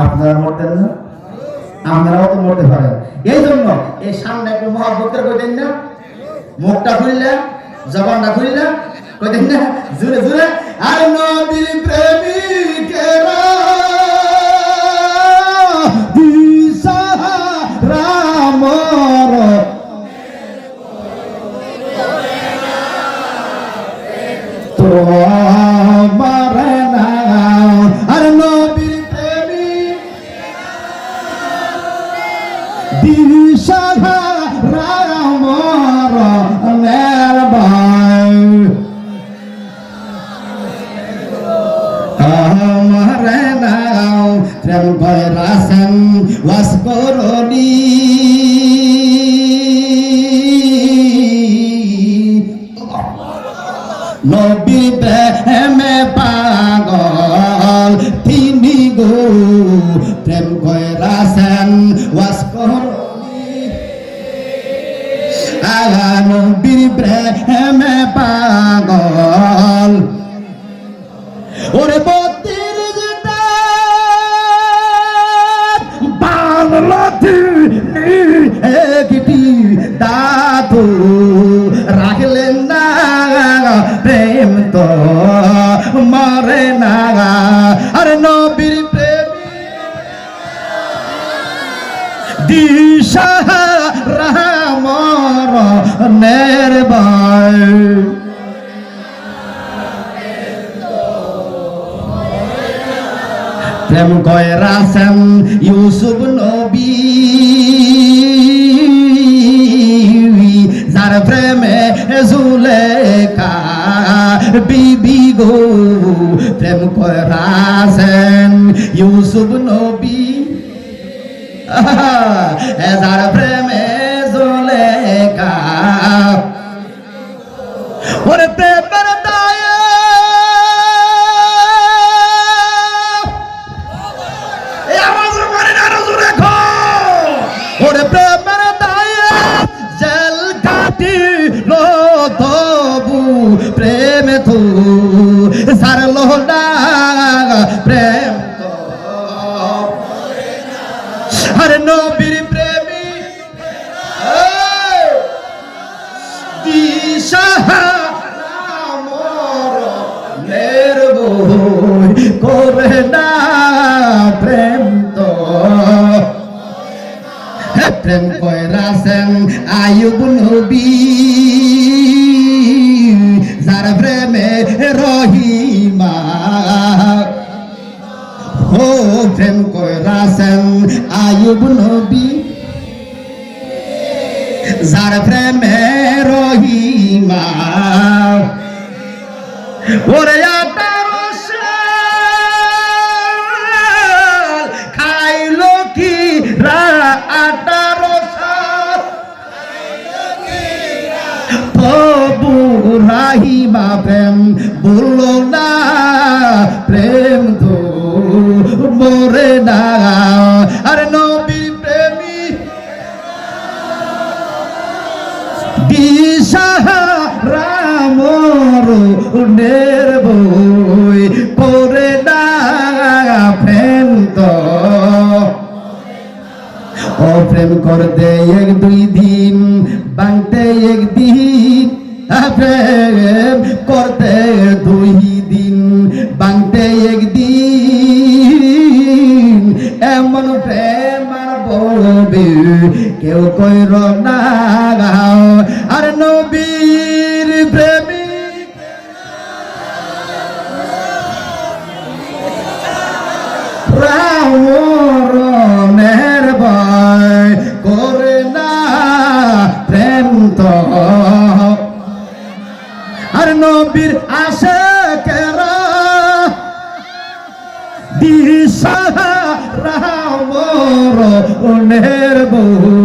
আপনারা মরতেন না, আপনারাও তো মরতে পারেন। এই জন্য এই সামনে একটু মহাব্বতের কইতেন না, মুখটা খুললে জবানটা খুললে কইতেন না জোরে জোরে, আর নবীর প্রেমিকেরা দিশাহারা মর তো মারে না, আর নবীর প্রেমিক দিশাহারা মর মেরবাই আমারে নাও প্রেম কইরাছেন ওয়াস করনি নবী প্রেমে পাগল তিনি গো প্রেম কইরাছেন ওয়াস করনি আগা নবী প্রেমে পাগল ওরে বত্তির যেটা বাংলাতে একটি দাদু রাখলেন না প্রেম তো মরে না, আর নবীর প্রেমী দিশাহারা মরণের ভয় প্রেম কইরাছেন ইউসুফ নবী যার প্রেমে জুলেখা বিবি গো প্রেম কইরাছেন ইউসুফ নবী যার প্রেমে জুলেখা ওরে প্রেমের দায়ে ওরে প্রেমের দায়ে জেল কাটিল তবু প্রেম তো সারলো না প্রেম তো আর নবীর প্রেমী দিশাহারা মরণের বই করে না প্রেম তো প্রেম কইরাছেন আইয়ুব নবী যার প্রেমে রহিমা ও প্রেম কইরাছেন আইয়ুব নবী যার প্রেমে রহিমা ওরে 18 সাল খাইলো কি রা 18 সাল তবু রাহিমা প্রেম বললো না প্রেম তো মরে না, আর নবী প্রেমী দিশাহারা মরণের বই করে না প্রেম তো ও প্রেম করতে 1-2 দিন বাংতে একদিন প্রেম করতে 2 দিন বাংতে একদিন এমন প্রেম আর বলবে কেউ কইর না, আর নবীর প্রেমিক মরণের ভয় করে না প্রেম তো, আর নবীর আশিকেরা দিশাহারা মরণের বই